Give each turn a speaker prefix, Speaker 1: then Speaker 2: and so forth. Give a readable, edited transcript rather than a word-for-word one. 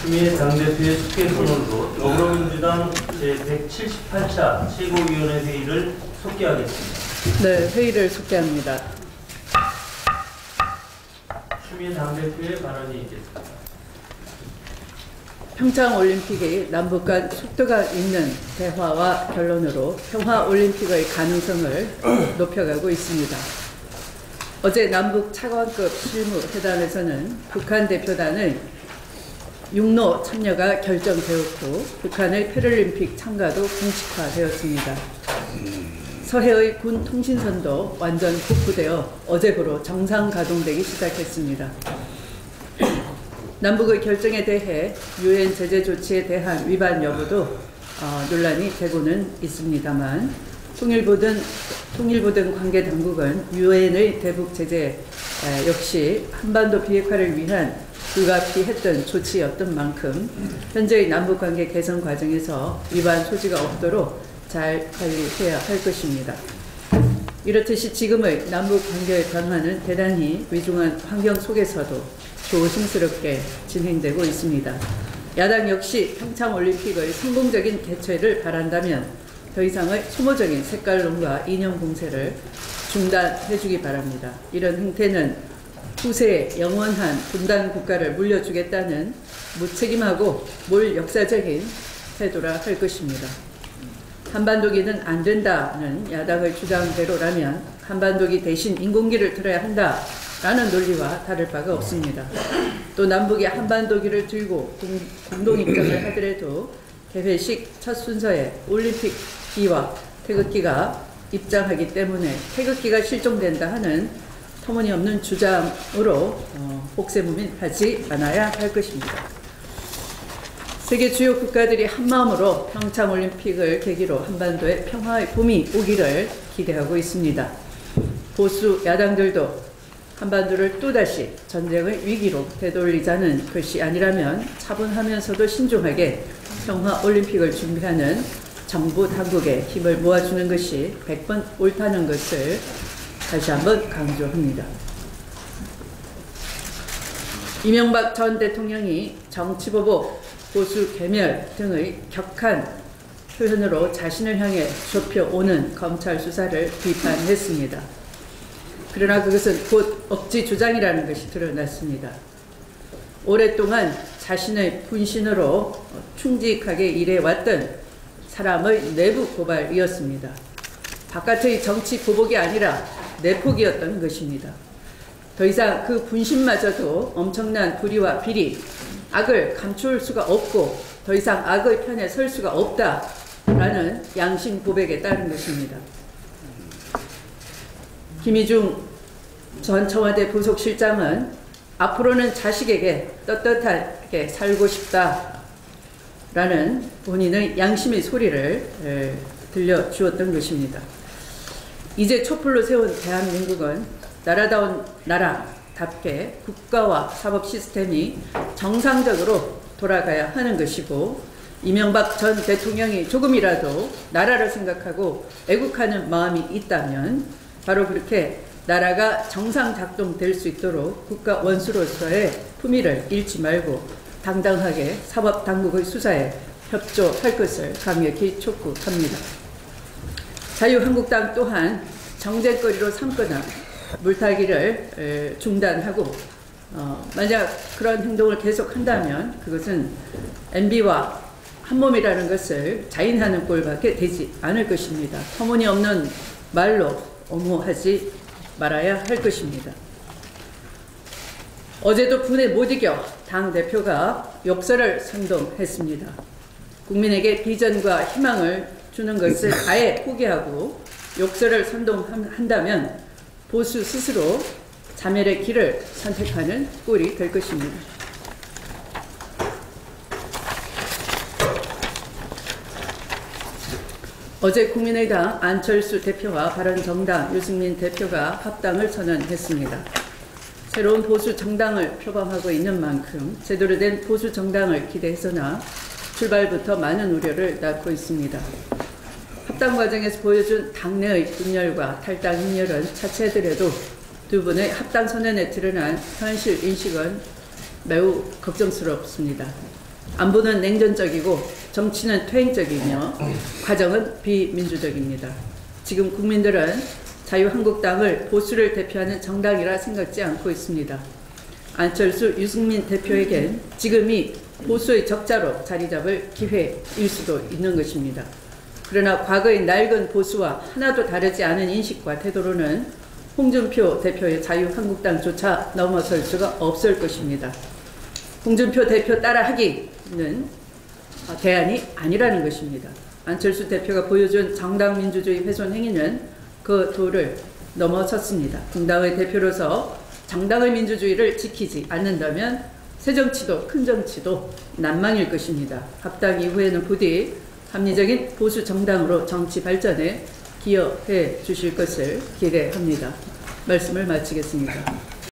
Speaker 1: 추미애 당대표의 숙계 선언으로 더불어민주당 제178차 최고위원회 회의를 속개하겠습니다.
Speaker 2: 네, 회의를 속개합니다.
Speaker 1: 추미애 당대표의 발언이 있겠습니다.
Speaker 2: 평창올림픽이 남북 간 속도가 있는 대화와 결론으로 평화올림픽의 가능성을 높여가고 있습니다. 어제 남북 차관급 실무회담에서는 북한 대표단의 육로 참여가 결정되었고 북한의 패럴림픽 참가도 공식화되었습니다. 서해의 군 통신선도 완전 복구되어 어제부로 정상 가동되기 시작했습니다. 남북의 결정에 대해 유엔 제재 조치에 대한 위반 여부도 논란이 되고는 있습니다만 통일부 등 관계 당국은 유엔의 대북 제재 역시 한반도 비핵화를 위한 불가피했던 조치였던 만큼 현재의 남북관계 개선 과정에서 위반 소지가 없도록 잘 관리해야 할 것입니다. 이렇듯이 지금의 남북관계 강화는 대단히 위중한 환경 속에서도 조심스럽게 진행되고 있습니다. 야당 역시 평창올림픽의 성공적인 개최를 바란다면 더 이상의 소모적인 색깔론과 이념 공세를 중단해주기 바랍니다. 이런 행태는 후세에 영원한 분단 국가를 물려주겠다는 무책임하고 몰역사적인 태도라 할 것입니다. 한반도기는 안 된다는 야당의 주장대로라면 한반도기 대신 인공기를 들어야 한다라는 논리와 다를 바가 없습니다. 또 남북이 한반도기를 들고 공동 입장을 하더라도 개회식 첫 순서에 올림픽 기와 태극기가 입장하기 때문에 태극기가 실종된다 하는 터무니없는 주장으로 복세무민하지 않아야 할 것입니다. 세계 주요 국가들이 한마음으로 평창올림픽을 계기로 한반도에 평화의 봄이 오기를 기대하고 있습니다. 보수 야당들도 한반도를 또다시 전쟁의 위기로 되돌리자는 것이 아니라면 차분하면서도 신중하게 평화올림픽을 준비하는 정부 당국에 힘을 모아주는 것이 100번 옳다는 것을 다시 한번 강조합니다. 이명박 전 대통령이 정치보복, 보수 괴멸 등의 격한 표현으로 자신을 향해 좁혀오는 검찰 수사를 비판했습니다. 그러나 그것은 곧 억지 주장이라는 것이 드러났습니다. 오랫동안 자신의 분신으로 충직하게 일해왔던 사람의 내부 고발이었습니다. 바깥의 정치 보복이 아니라 내폭이었던 것입니다. 더 이상 그 분신마저도 엄청난 불의와 비리, 악을 감출 수가 없고 더 이상 악의 편에 설 수가 없다라는 양심 고백에 따른 것입니다. 김희중 전 청와대 부속실장은 앞으로는 자식에게 떳떳하게 살고 싶다라는 본인의 양심의 소리를 들려주었던 것입니다. 이제 촛불로 세운 대한민국은 나라다운 나라답게 국가와 사법 시스템이 정상적으로 돌아가야 하는 것이고 이명박 전 대통령이 조금이라도 나라를 생각하고 애국하는 마음이 있다면 바로 그렇게 나라가 정상 작동될 수 있도록 국가 원수로서의 품위를 잃지 말고 당당하게 사법 당국의 수사에 협조할 것을 강력히 촉구합니다. 자유한국당 또한 정쟁거리로 삼거나 물타기를 중단하고 만약 그런 행동을 계속한다면 그것은 MB와 한몸이라는 것을 자인하는 꼴밖에 되지 않을 것입니다. 터무니없는 말로 옹호하지 말아야 할 것입니다. 어제도 분에 못 이겨 당대표가 욕설을 선동했습니다. 국민에게 비전과 희망을 주는 것을 아예 포기하고 욕설을 선동한다면 보수 스스로 자멸의 길을 선택하는 꼴이 될 것입니다. 어제 국민의당 안철수 대표와 바른정당 유승민 대표가 합당을 선언했습니다. 새로운 보수 정당을 표방하고 있는 만큼 제대로 된 보수 정당을 기대했으나 출발부터 많은 우려를 낳고 있습니다. 합당 과정에서 보여준 당내의 분열과 탈당 인열은 차치하더라도 두 분의 합당 선언에 드러난 현실 인식은 매우 걱정스럽습니다. 안보는 냉전적이고 정치는 퇴행적이며 과정은 비민주적입니다. 지금 국민들은 자유한국당을 보수를 대표하는 정당이라 생각지 않고 있습니다. 안철수, 유승민 대표에겐 지금이 보수의 적자로 자리 잡을 기회일 수도 있는 것입니다. 그러나 과거의 낡은 보수와 하나도 다르지 않은 인식과 태도로는 홍준표 대표의 자유한국당조차 넘어설 수가 없을 것입니다. 홍준표 대표 따라하기는 대안이 아니라는 것입니다. 안철수 대표가 보여준 정당 민주주의 훼손 행위는 그 도를 넘어섰습니다. 정당의 대표로서 정당의 민주주의를 지키지 않는다면 새정치도 큰 정치도 난망일 것입니다. 합당 이후에는 부디 합리적인 보수 정당으로 정치 발전에 기여해 주실 것을 기대합니다. 말씀을 마치겠습니다.